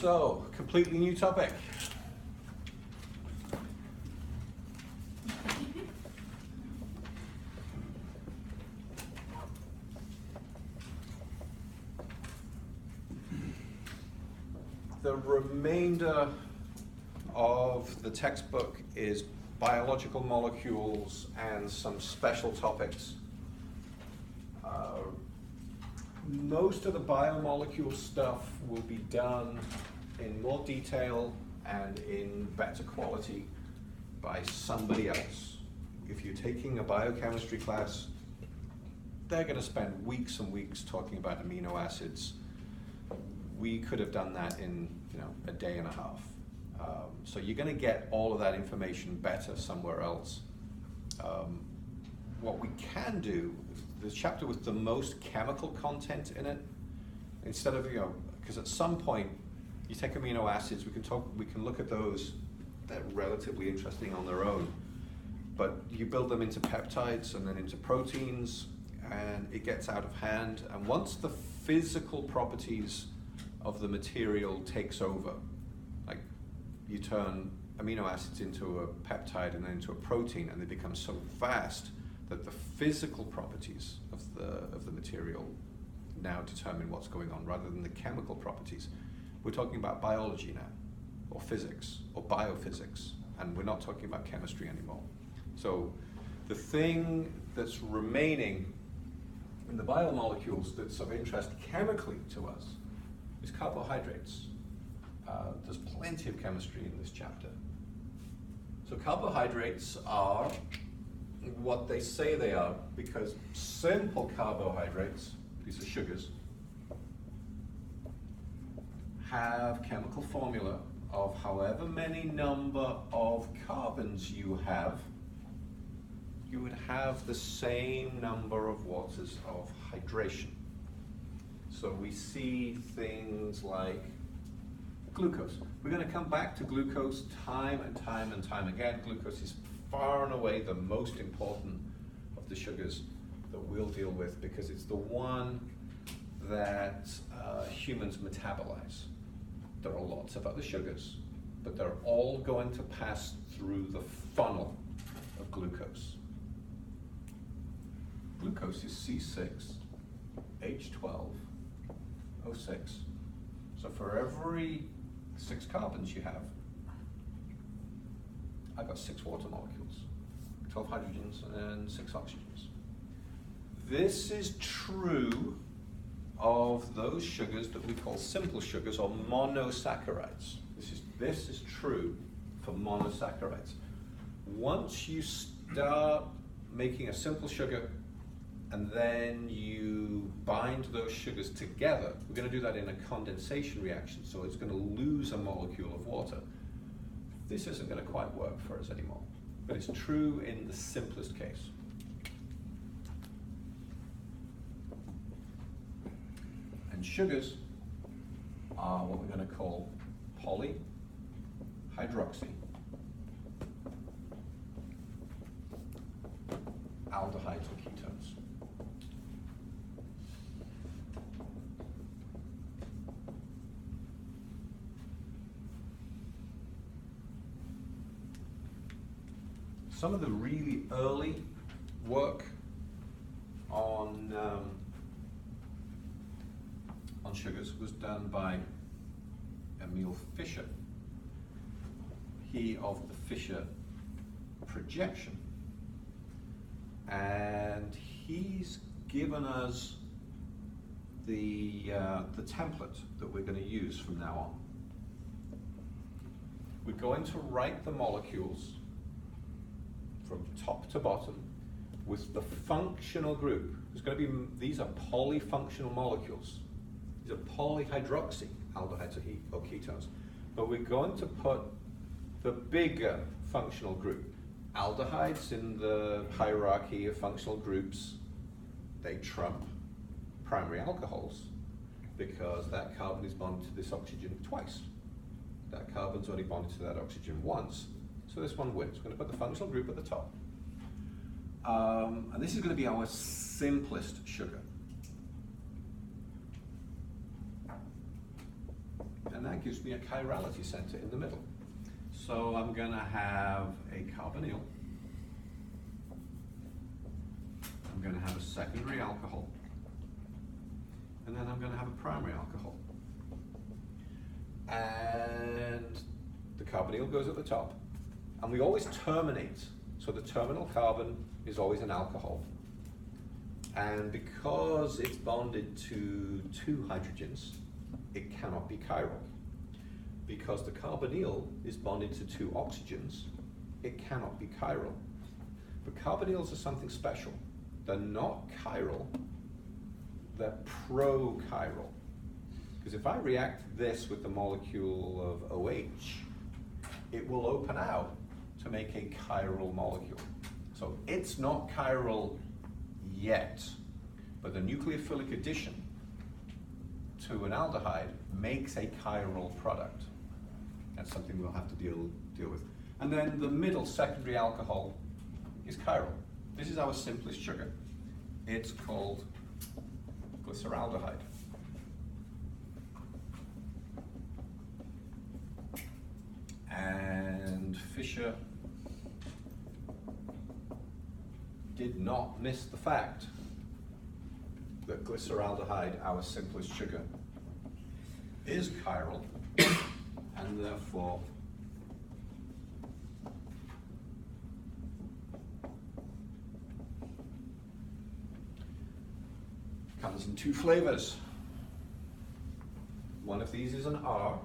So, completely new topic. The remainder of the textbook is biological molecules and some special topics. Most of the biomolecule stuff will be done in more detail and in better quality by somebody else. If you're taking a biochemistry class, they're going to spend weeks and weeks talking about amino acids. We could have done that in a day and a half. So you're going to get all of that information better somewhere else. What we can do, the chapter with the most chemical content in it, instead of, because at some point you take amino acids, we can look at those. They're relatively interesting on their own, but you build them into peptides and then into proteins, and it gets out of hand. And once the physical properties of the material takes over, like you turn amino acids into a peptide and then into a protein, and they become so vast that the physical properties of the material now determine what's going on rather than the chemical properties. We're talking about biology now, or physics, or biophysics, and we're not talking about chemistry anymore. So the thing that's remaining in the biomolecules that's of interest chemically to us is carbohydrates. There's plenty of chemistry in this chapter. So carbohydrates are what they say they are, because simple carbohydrates, these are sugars, have chemical formula of however many number of carbons you have, you would have the same number of waters of hydration. So we see things like glucose. We're going to come back to glucose time and time and time again. Glucose is far and away the most important of the sugars that we'll deal with, because it's the one that humans metabolize. There are lots of other sugars, but they're all going to pass through the funnel of glucose. Glucose is C6H12O6. So for every 6 carbons you have, I've got 6 water molecules, 12 hydrogens and 6 oxygens. This is true of those sugars that we call simple sugars or monosaccharides. This is true for monosaccharides. Once you start making a simple sugar and then you bind those sugars together, we're going to do that in a condensation reaction, so it's going to lose a molecule of water. This isn't going to quite work for us anymore, but it's true in the simplest case. And sugars are what we're going to call polyhydroxy aldehydes or ketones. Some of the really early work on sugars was done by Fischer. He of the Fischer projection, and he's given us the template that we're going to use from now on. We're going to write the molecules from top to bottom with the functional group. These are polyfunctional molecules. These are polyhydroxy aldehydes or ketones. But we're going to put the bigger functional group. Aldehydes in the hierarchy of functional groups, they trump primary alcohols because that carbon is bonded to this oxygen twice. That carbon's only bonded to that oxygen once. So this one wins. We're going to put the functional group at the top. And this is going to be our simplest sugar. And that gives me a chirality center in the middle. So I'm going to have a carbonyl. I'm going to have a secondary alcohol. And then I'm going to have a primary alcohol. And the carbonyl goes at the top. And we always terminate. So the terminal carbon is always an alcohol. And because it's bonded to 2 hydrogens, it cannot be chiral. Because the carbonyl is bonded to 2 oxygens, it cannot be chiral. But carbonyls are something special. They're not chiral, they're pro-chiral. Because if I react this with the molecule of OH, it will open out to make a chiral molecule. So it's not chiral yet, but the nucleophilic addition to an aldehyde makes a chiral product. That's something we'll have to deal with. And then the middle secondary alcohol is chiral. This is our simplest sugar. It's called glyceraldehyde. And Fischer did not miss the fact that glyceraldehyde, our simplest sugar, is chiral, and therefore comes in 2 flavors. One of these is an R,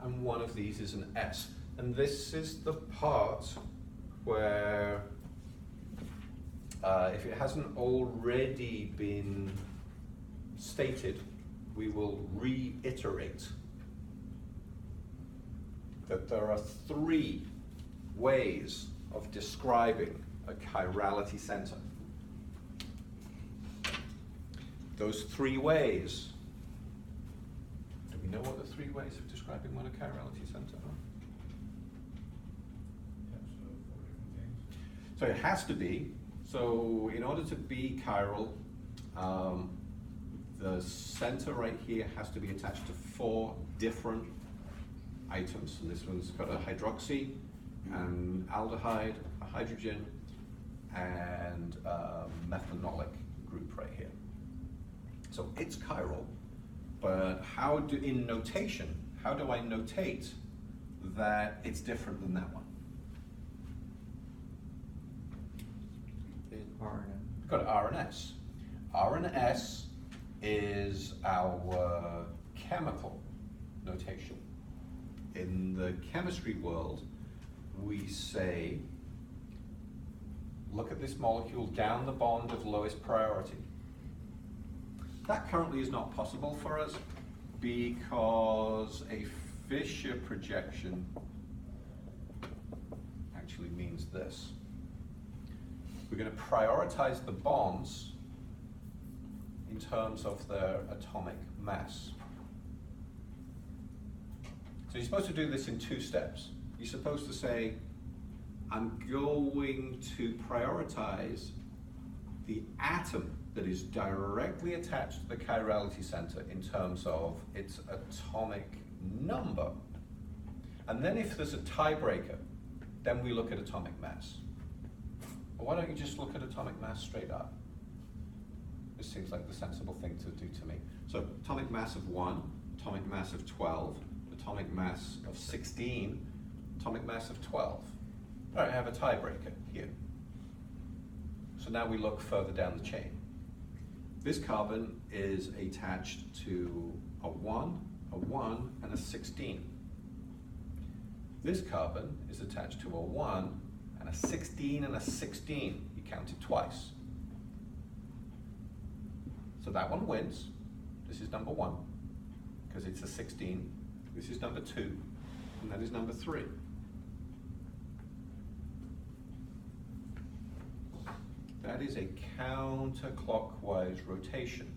and one of these is an S. And this is the part where, if it hasn't already been stated, we will reiterate that there are 3 ways of describing a chirality center. Those 3 ways, do we know what the 3 ways of describing what a chirality center are? So it has to be, so in order to be chiral, the center right here has to be attached to 4 different items. And this one's got a hydroxy, an aldehyde, a hydrogen, and a methanolic group right here. So it's chiral, but in notation, how do I notate that it's different than that one? We've got R and S. R and S is our chemical notation. In the chemistry world, we say, look at this molecule down the bond of lowest priority. That currently is not possible for us because a Fischer projection actually means this. We're going to prioritize the bonds in terms of their atomic mass. So you're supposed to do this in 2 steps. You're supposed to say, I'm going to prioritize the atom that is directly attached to the chirality center in terms of its atomic number. And then if there's a tiebreaker, then we look at atomic mass. But why don't you just look at atomic mass straight up? This seems like the sensible thing to do to me. So atomic mass of 1, atomic mass of 12, atomic mass of 16, atomic mass of 12. All right, I have a tiebreaker here. So now we look further down the chain. This carbon is attached to a 1, and a 16. This carbon is attached to a 1, and a 16, and a 16. You count it twice. So that one wins. This is number 1, because it's a 16. This is number 2, and that is number 3. That is a counterclockwise rotation,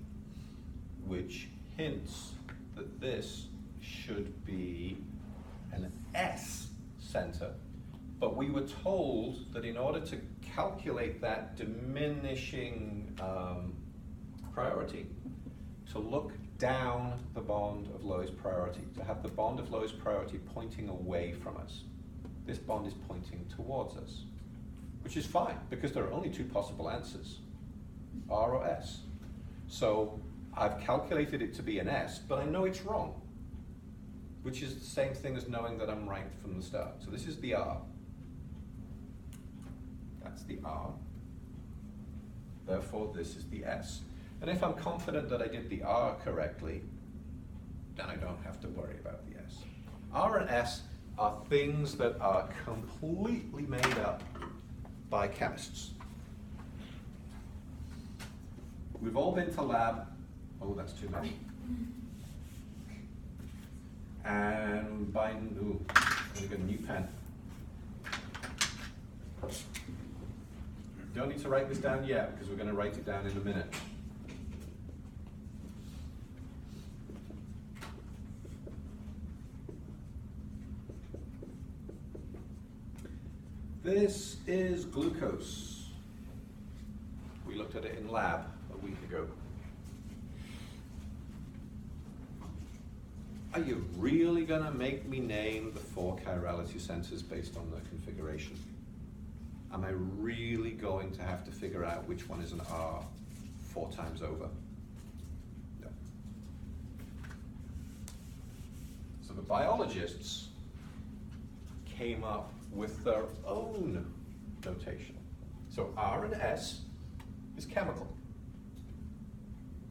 which hints that this should be an S center. But we were told that in order to calculate that diminishing priority, to to look down the bond of lowest priority, to have the bond of lowest priority pointing away from us. This bond is pointing towards us, which is fine, because there are only two possible answers, R or S. So I've calculated it to be an S, but I know it's wrong, which is the same thing as knowing that I'm right from the start. So this is the R. That's the R. Therefore, this is the S. And if I'm confident that I did the R correctly, then I don't have to worry about the S. R and S are things that are completely made up by chemists. We've all been to lab. Oh, that's too many. And ooh, I'm gonna get a new pen. Don't need to write this down yet, because we're going to write it down in a minute. This is glucose. We looked at it in lab a week ago. Are you really going to make me name the 4 chirality centers based on their configuration? Am I really going to have to figure out which one is an R 4 times over? No. So the biologists came up with their own notation. So R and S is chemical.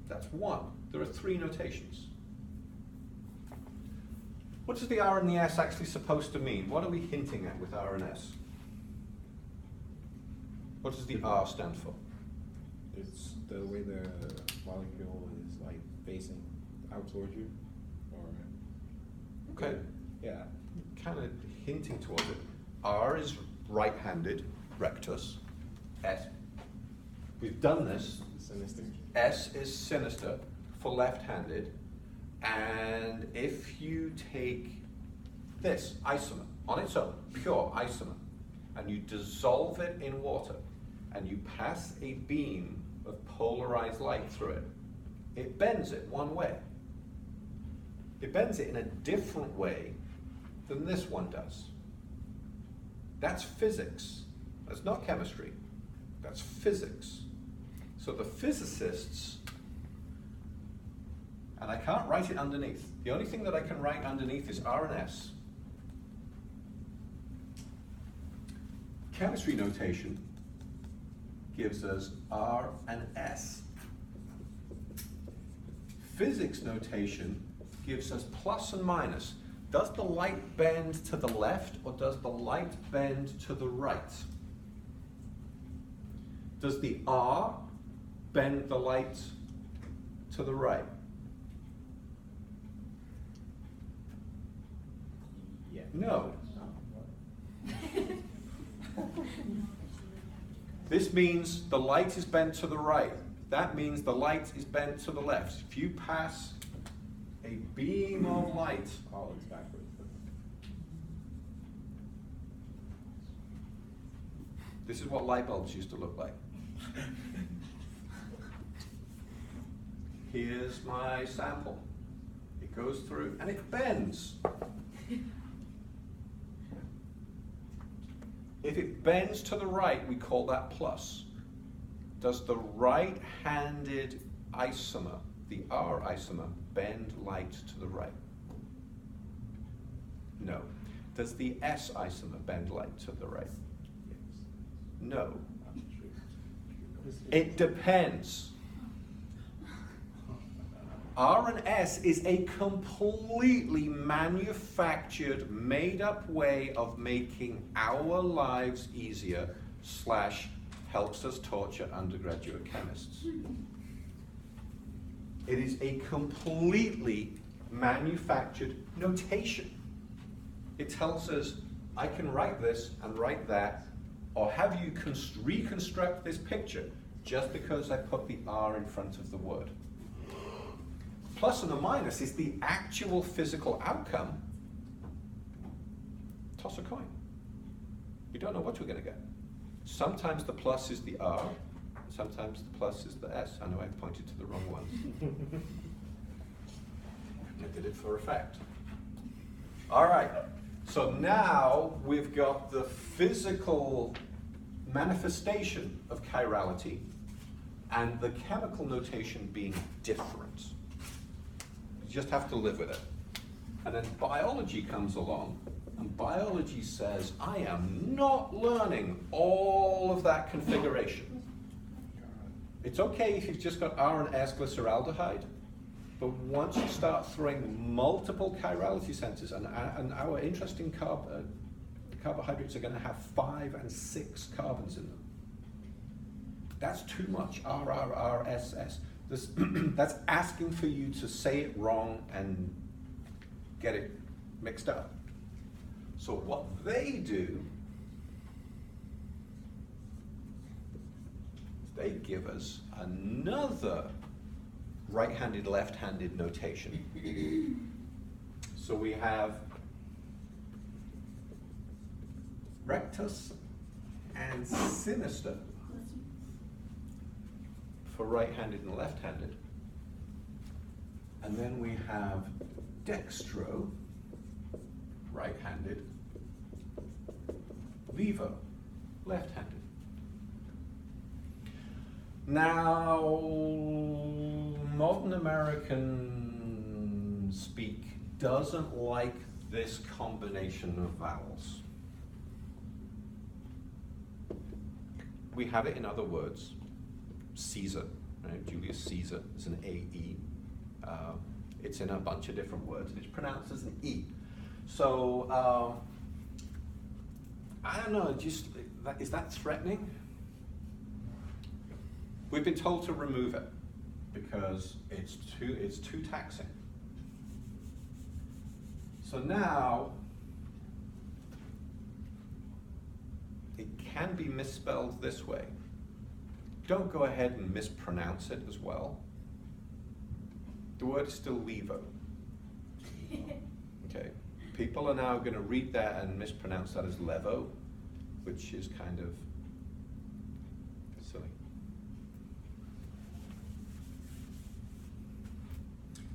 That's one. There are 3 notations. What does the R and the S actually supposed to mean? What are we hinting at with R and S? What does the R stand for? It's the way the molecule is like facing out towards you, or okay, yeah, kind of hinting towards it. R is right-handed, rectus. S. We've done this. sinister. S is sinister for left-handed, and if you take this isomer on its own, pure isomer, and you dissolve it in water, and you pass a beam of polarized light through it, it bends it one way. It bends it in a different way than this one does. That's physics. That's not chemistry. That's physics. So the physicists, and I can't write it underneath. The only thing that I can write underneath is R and S. Chemistry notation gives us R and S. Physics notation gives us plus and minus. Does the light bend to the left, or does the light bend to the right? Does the R bend the light to the right? Yeah. No. This means the light is bent to the right. That means the light is bent to the left. If you pass a beam of light, Oh, it's backwards. this is what light bulbs used to look like. Here's my sample. It goes through and it bends. If it bends to the right, we call that plus. Does the right-handed isomer, the R isomer, bend light to the right? No. Does the S isomer bend light to the right? No. It depends. R and S is a completely manufactured, made-up way of making our lives easier / helps us torture undergraduate chemists. It is a completely manufactured notation. It tells us, I can write this and write that, or have you reconstruct this picture just because I put the R in front of the word. Plus and the minus is the actual physical outcome. Toss a coin. You don't know what we're going to get. Sometimes the plus is the R, sometimes the plus is the S. I know I pointed to the wrong one. did it for effect. All right, so now we've got the physical manifestation of chirality and the chemical notation being different. You just have to live with it. And then biology comes along, and biology says, I am not learning all of that configuration. It's okay if you've just got R and S glyceraldehyde, but once you start throwing multiple chirality centers, and our interesting carbohydrates are going to have 5 and 6 carbons in them. That's too much R, R, R, S, S. That's asking for you to say it wrong and get it mixed up. So what they do, they give us another right-handed, left-handed notation. So we have rectus and sinister for right-handed and left-handed. And then we have dextro, right-handed, levo, left-handed. Now, modern American speak doesn't like this combination of vowels. We have it in other words. Caesar, right? Julius Caesar is an A-E. It's in a bunch of different words, and it's pronounced as an E. So, I don't know, is that threatening? We've been told to remove it because it's too taxing. So now, it can be misspelled this way. Don't go ahead and mispronounce it as well. The word is still levo. Okay. People are now going to read that and mispronounce that as levo, which is kind of silly.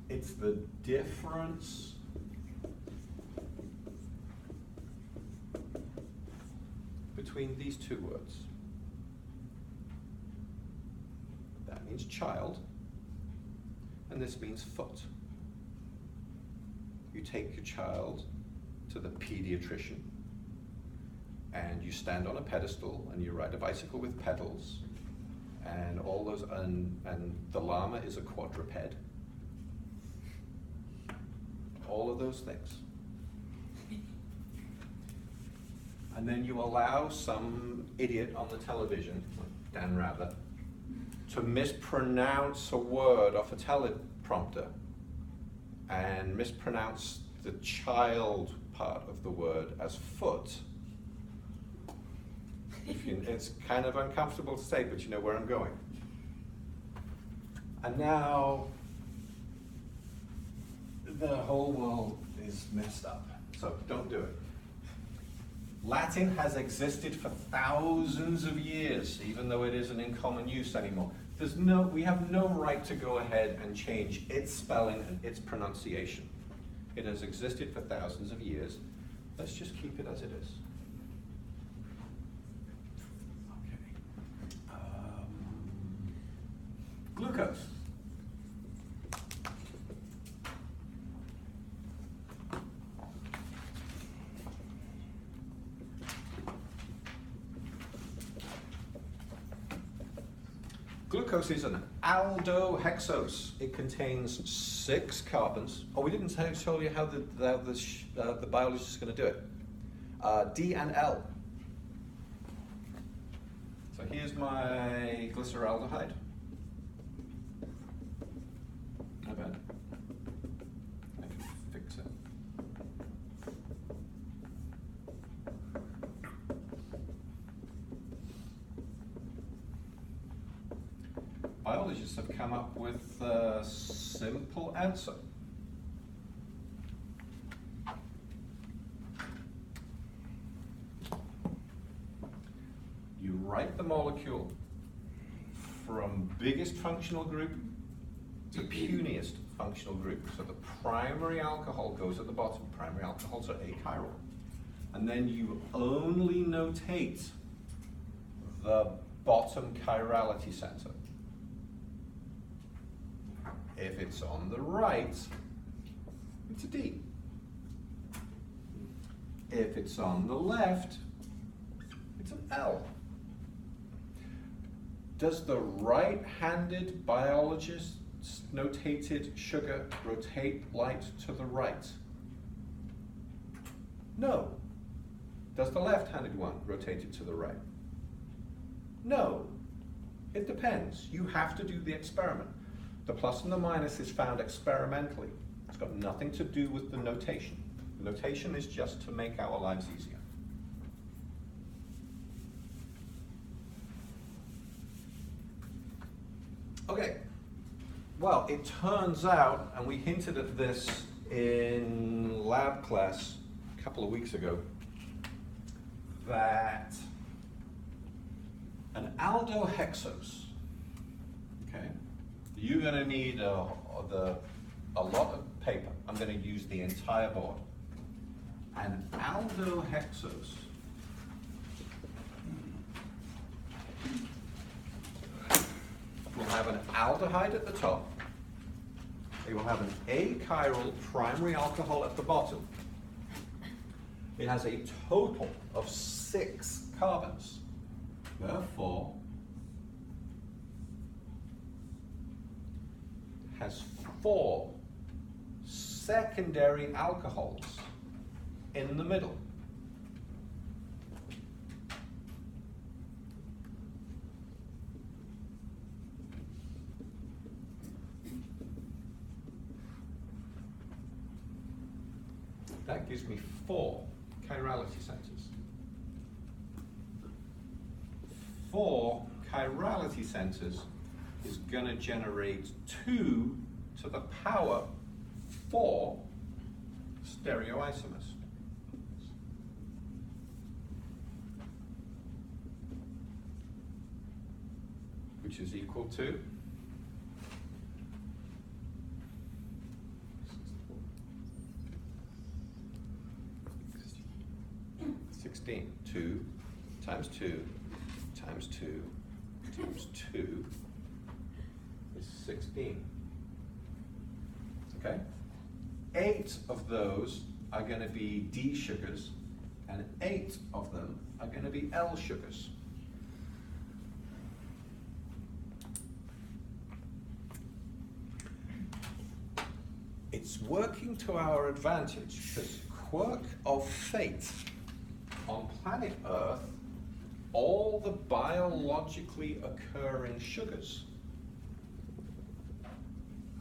It's the difference between these two words. That means child, and this means foot. You take your child to the pediatrician, and you stand on a pedestal, and you ride a bicycle with pedals, and all those, and the llama is a quadruped. All of those things. And then you allow some idiot on the television, like Dan Rather, to mispronounce a word off a teleprompter and mispronounce the child part of the word as foot. It's kind of uncomfortable to say, but you know where I'm going. And now the whole world is messed up, so don't do it. Latin has existed for thousands of years, even though it isn't in common use anymore. We have no right to go ahead and change its spelling and its pronunciation. It has existed for thousands of years. Let's just keep it as it is. Okay. Glucose. Glucose is an aldohexose. It contains 6 carbons. Oh, we didn't show you how the biologist is going to do it. D and L. So here's my glyceraldehyde. Not bad. I can fix it. Biologists have come up with a simple answer. You write the molecule from biggest functional group to puniest functional group. So the primary alcohol goes at the bottom. Primary alcohols are achiral. And then you only notate the bottom chirality center. If it's on the right, it's a D. If it's on the left, it's an L. Does the right-handed biologist notated sugar rotate light to the right? No. Does the left-handed one rotate it to the right? No. It depends. You have to do the experiment. The plus and the minus is found experimentally. It's got nothing to do with the notation. The notation is just to make our lives easier. Okay. Well, it turns out, and we hinted at this in lab class a couple of weeks ago, that an aldohexose, okay, you're going to need a lot of paper. I'm going to use the entire board. An aldohexose will have an aldehyde at the top. It will have an achiral primary alcohol at the bottom. It has a total of 6 carbons. Therefore, has 4 secondary alcohols in the middle. That gives me 4 chirality centers. 4 chirality centers is going to generate 2 to the power 4 stereoisomers. Which is equal to 16. 2 times 2 times 2 times 2 is 16. Okay? 8 of those are going to be D sugars, and 8 of them are going to be L sugars. It's working to our advantage because quirk of fate, on planet Earth, all the biologically occurring sugars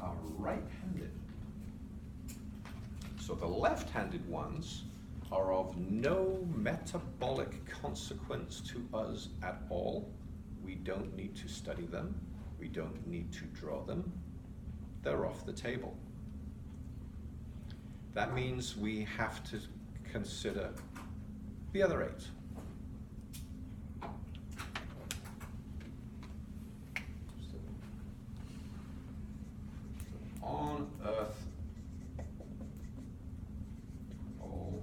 are right-handed. So the left-handed ones are of no metabolic consequence to us at all. We don't need to study them. We don't need to draw them. They're off the table. That means we have to consider the other 8. On Earth, all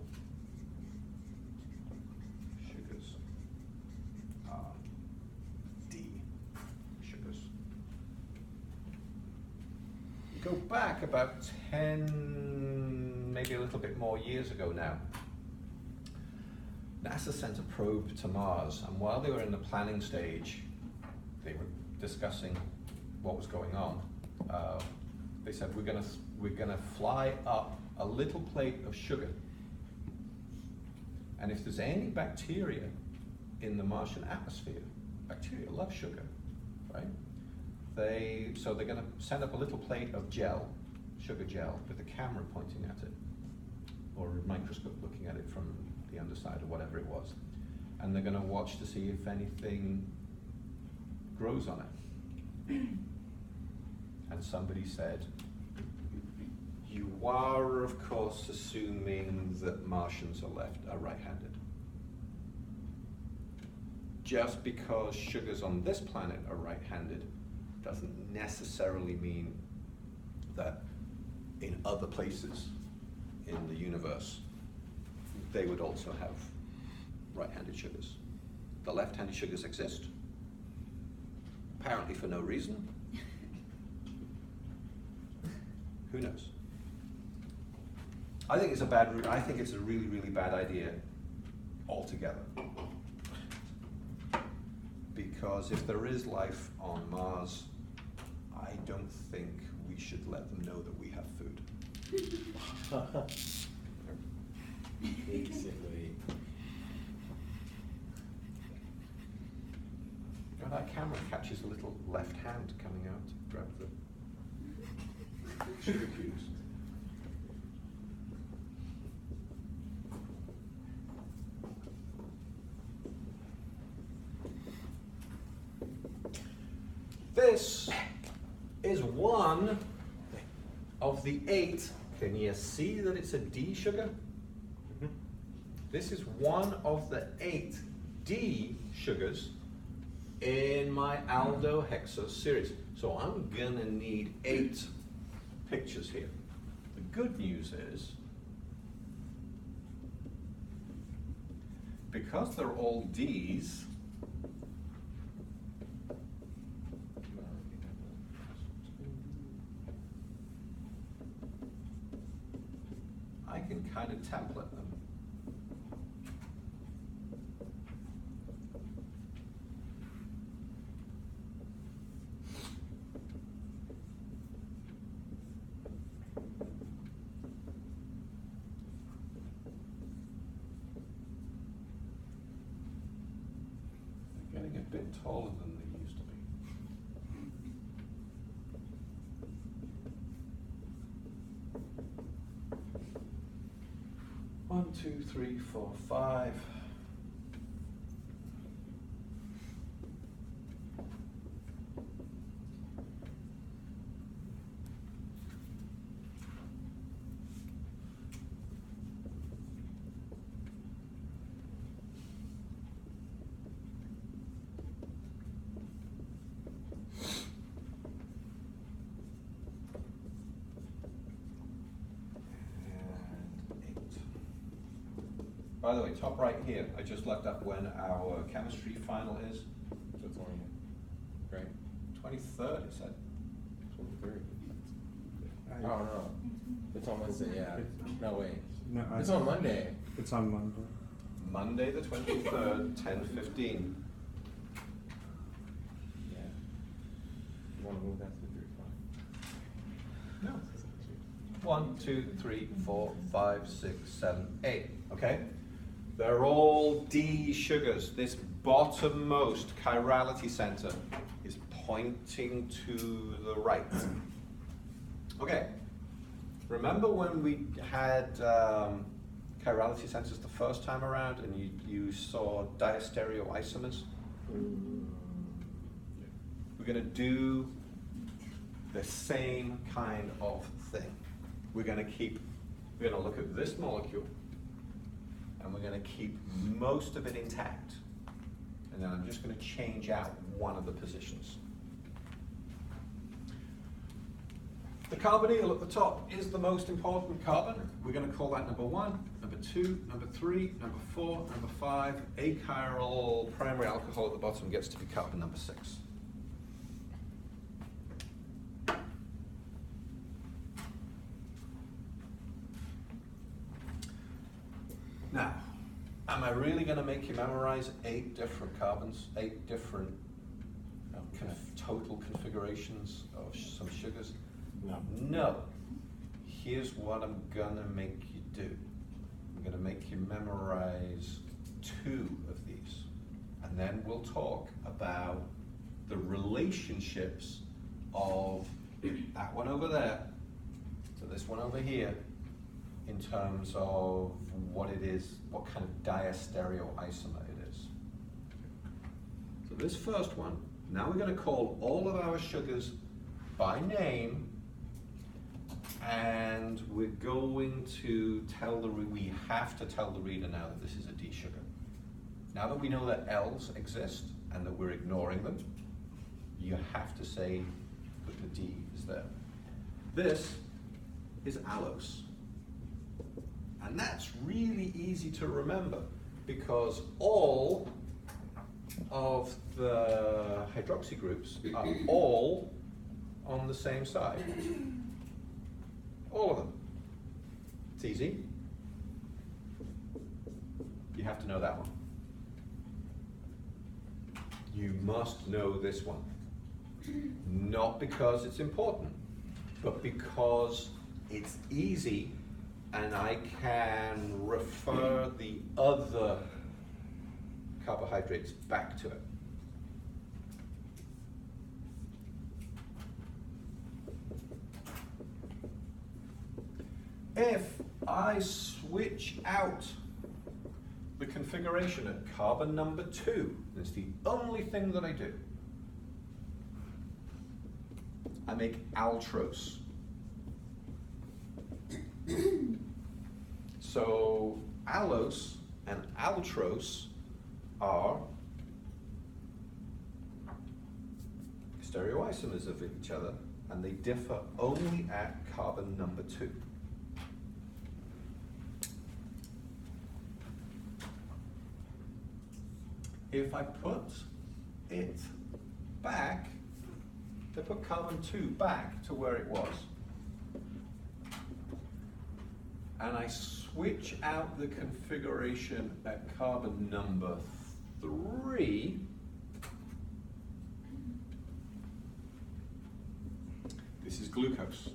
sugars are D sugars. We go back about 10, maybe a little bit more years ago now. NASA sent a probe to Mars, and while they were in the planning stage, they were discussing what was going on. They said, we're gonna fly up a little plate of sugar, and if there's any bacteria in the Martian atmosphere, bacteria love sugar, right? So they're gonna send up a little plate of gel, sugar gel, with a camera pointing at it, or a microscope looking at it from the underside, or whatever it was, and they're gonna watch to see if anything grows on it. And somebody said, you are, of course, assuming that Martians are right-handed. Just because sugars on this planet are right-handed doesn't necessarily mean that other places in the universe, they would also have right-handed sugars. The left-handed sugars exist, apparently for no reason. Who knows? I think it's a really, really bad idea altogether. Because if there is life on Mars, I don't think we should let them know that we have food. Basically. Oh, that camera catches a little left hand coming out to grab the sugar cubes. This is one of the 8. Can you see that it's a D sugar? Mm-hmm. This is one of the 8 D sugars in my aldohexose series. So I'm gonna need 8 pictures here. The good news is, because they're all Ds, I can kind of template them. They're getting a bit taller than they used to be. 1, 2, 3, 4, 5. By the way, top right here, I just looked up when our chemistry final is. So it's only, right? 23rd, it said. 23rd. Oh, no. It's on Wednesday, yeah. No, wait. No, It's on Monday. It's on Monday. Monday the 23rd, 10:15. Yeah. You want to move that to 3 o'clock? No. 1, 2, 3, 4, 5, 6, 7, 8. Okay? They're all D sugars. This bottommost chirality center is pointing to the right. Okay. Remember when we had chirality centers the first time around and you saw diastereoisomers? We're going to do the same kind of thing. We're going to look at this molecule, and we're going to keep most of it intact. And then I'm just going to change out one of the positions. The carbonyl at the top is the most important carbon. We're going to call that number 1, number 2, number 3, number 4, number 5. Achiral primary alcohol at the bottom gets to be carbon number 6. Now, am I really going to make you memorize 8 different carbons, 8 different total configurations of some sugars? No. No. Here's what I'm going to make you do. I'm going to make you memorize 2 of these. And then we'll talk about the relationships of that one over there to this one over here, in terms of what it is, what kind of diastereoisomer it is. So this first one, now we're going to call all of our sugars by name, and we're going to tell we have to tell the reader now that this is a D sugar. Now that we know that L's exist and that we're ignoring them, you have to say that the D is there. This is allose. And that's really easy to remember because all of the hydroxy groups are all on the same side. All of them. It's easy. You have to know that one. You must know this one. Not because it's important, but because it's easy and I can refer the other carbohydrates back to it. If I switch out the configuration at carbon number 2, it's the only thing that I do, I make altrose. So allose and altrose are stereoisomers of each other, and they differ only at carbon number 2. If I put it back, I put carbon 2 back to where it was, and I switch out the configuration at carbon number 3, this is glucose.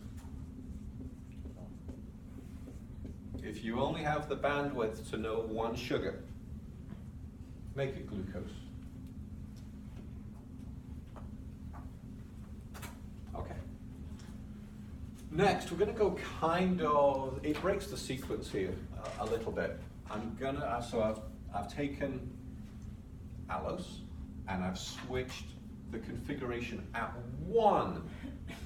If you only have the bandwidth to know one sugar, make it glucose. Okay. Next, we're going to go it breaks the sequence here a little bit. I've taken allose and I've switched the configuration at one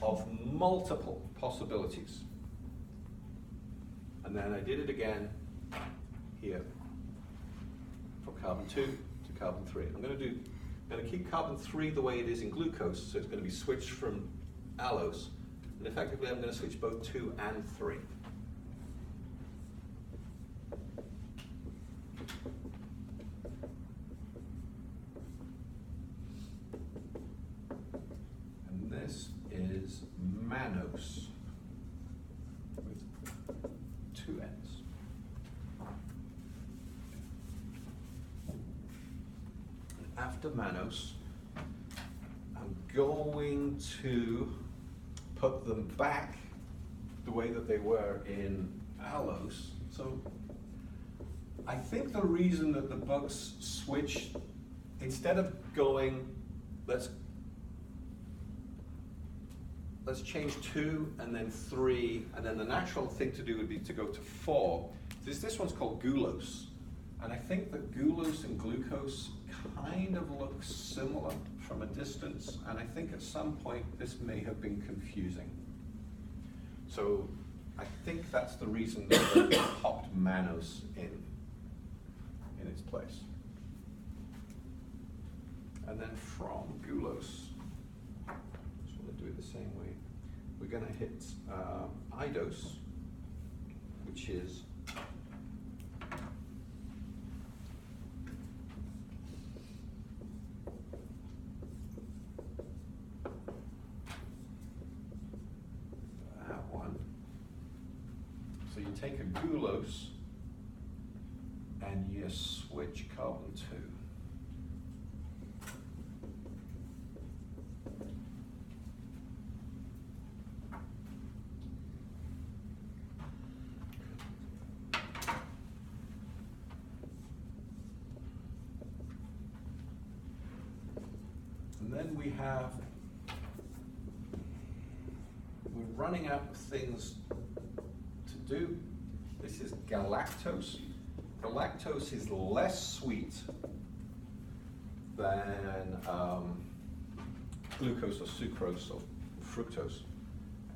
of multiple possibilities. And then I did it again here from carbon 2 to carbon 3. I'm going to keep carbon 3 the way it is in glucose, so it's going to be switched from allose. And effectively, I'm going to switch both 2 and 3. And this is mannose with 2 N's. And after mannose, I'm going to put them back the way that they were in allose. So I think the reason that the books switched, instead of going, let's change 2 and then 3, and then the natural thing to do would be to go to 4. This one's called gulose. And I think that gulose and glucose kind of look similar from a distance, and I think at some point this may have been confusing. So I think that's the reason that they popped mannose in its place. And then from gulose, just want to do it the same way. We're going to hit idose, which is that one. So you take a gulose and you switch carbon 2. And then we're running out of things to do. This is galactose. Galactose is less sweet than glucose or sucrose or fructose.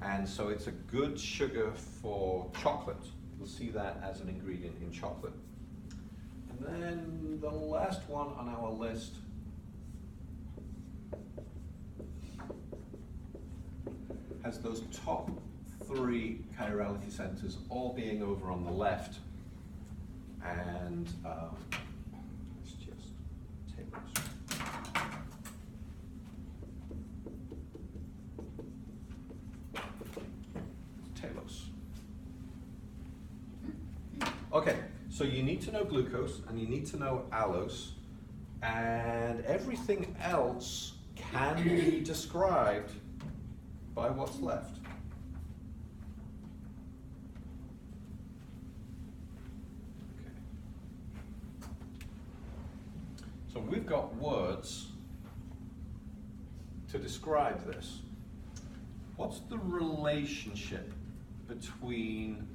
And so it's a good sugar for chocolate. You'll see that as an ingredient in chocolate. And then the last one on our list has those top three chirality centers all being over on the left, and let's just take this. Telos. Okay, so you need to know glucose and you need to know allose, and everything else can be described by what's left. Okay. So we've got words to describe this. What's the relationship between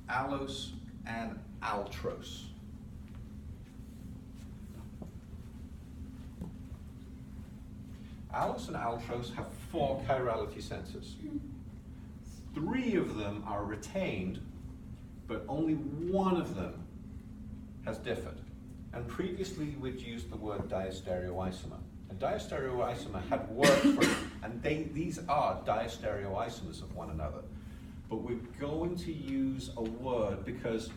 allose and altrose? Allose and altrose have 4 chirality centers. 3 of them are retained, but only 1 of them has differed. And previously we'd used the word diastereoisomer. A diastereoisomer had worked for it, and these are diastereoisomers of one another. But we're going to use a word because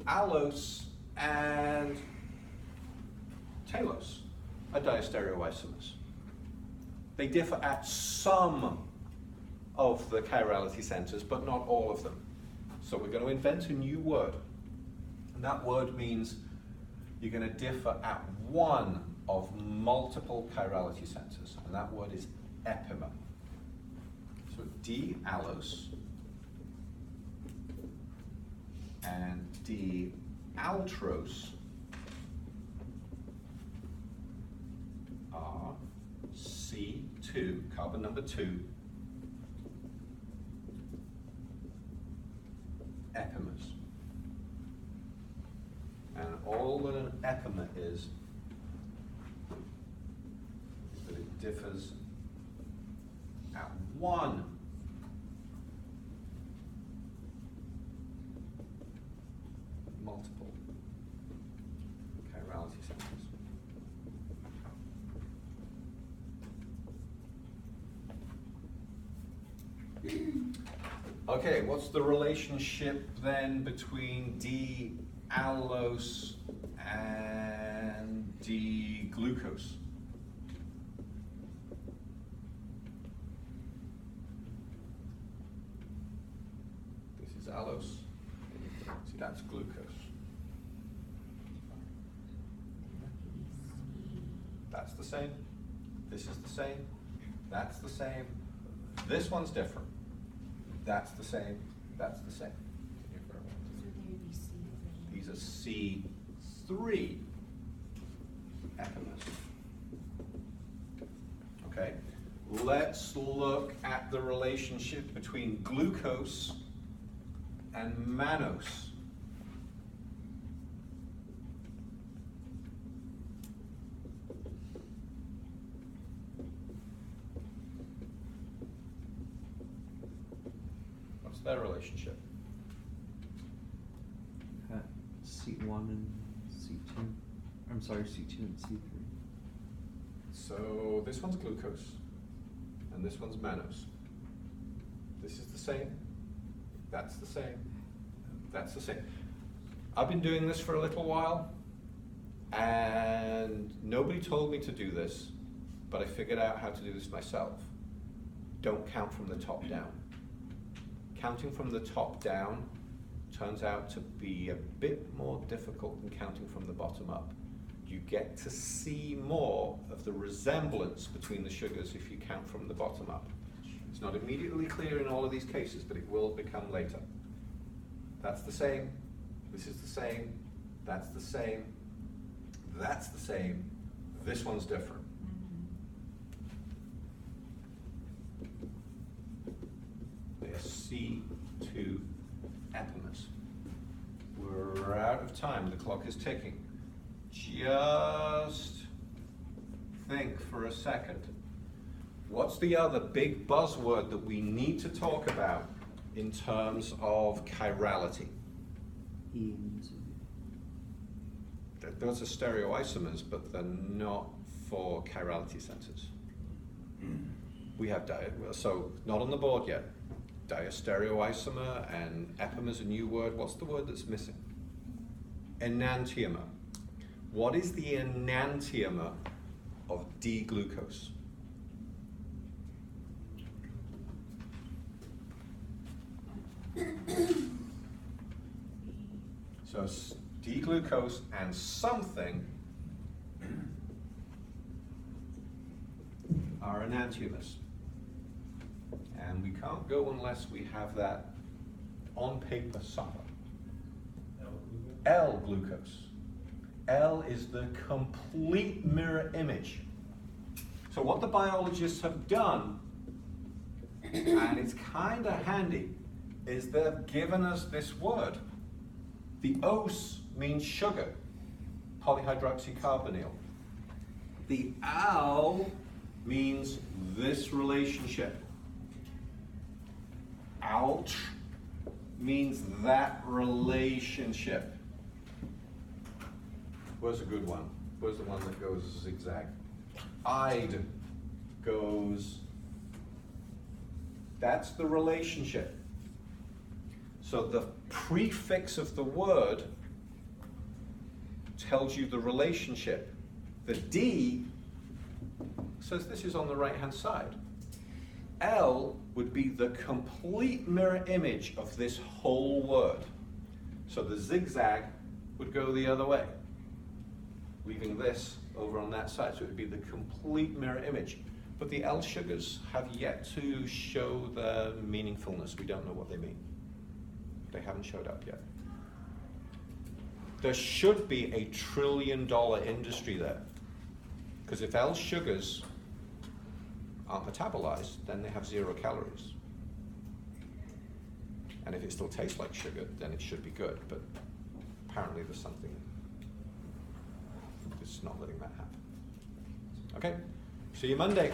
allose and telos are diastereoisomers. They differ at some of the chirality centers, but not all of them. So we're going to invent a new word. And that word means you're going to differ at one of multiple chirality centers. And that word is epimer. So D-allose and D-altrose are C2, carbon number 2, epimers. And all that an epimer is that it differs at one multiple chirality centers. Okay, what's the relationship then between D-allose and D-glucose? This is allose. See, that's glucose. That's the same. This is the same. That's the same. This one's different. That's the same. That's the same. These are C3 epimers. Okay. Let's look at the relationship between glucose and mannose. Their relationship. C1 and C2. I'm sorry, C2 and C3. So this one's glucose, and this one's mannose. This is the same. That's the same. That's the same. I've been doing this for a little while, and nobody told me to do this, but I figured out how to do this myself. Don't count from the top down. Counting from the top down turns out to be a bit more difficult than counting from the bottom up. You get to see more of the resemblance between the sugars if you count from the bottom up. It's not immediately clear in all of these cases, but it will become later. That's the same, this is the same, that's the same, that's the same, this one's different. They are C2 epimers. We're out of time, the clock is ticking. Just think for a second. What's the other big buzzword that we need to talk about in terms of chirality? E and Z. Those are stereoisomers, but they're not for chirality centers. We have so not on the board yet. diastereoisomer, and Epimers a new word. What's the word that's missing? Enantiomer. What is the enantiomer of D-glucose? So D-glucose and something are enantiomers. And we can't go unless we have that on paper somewhere. L-glucose. L is the complete mirror image. So what the biologists have done, and it's kind of handy, is they've given us this word. The os means sugar, polyhydroxycarbonyl. The al means this relationship. Ouch means that relationship. Where's a good one? Where's the one that goes zigzag? I'd goes, that's the relationship. So the prefix of the word tells you the relationship. The D says this is on the right-hand side. L would be the complete mirror image of this whole word. So the zigzag would go the other way, leaving this over on that side. So it would be the complete mirror image. But the L sugars have yet to show their meaningfulness. We don't know what they mean. They haven't showed up yet. There should be a $1 trillion industry there. Because if L sugars aren't metabolized, then they have 0 calories. And if it still tastes like sugar, then it should be good. But apparently there's something that's not letting that happen. Okay, see you Monday.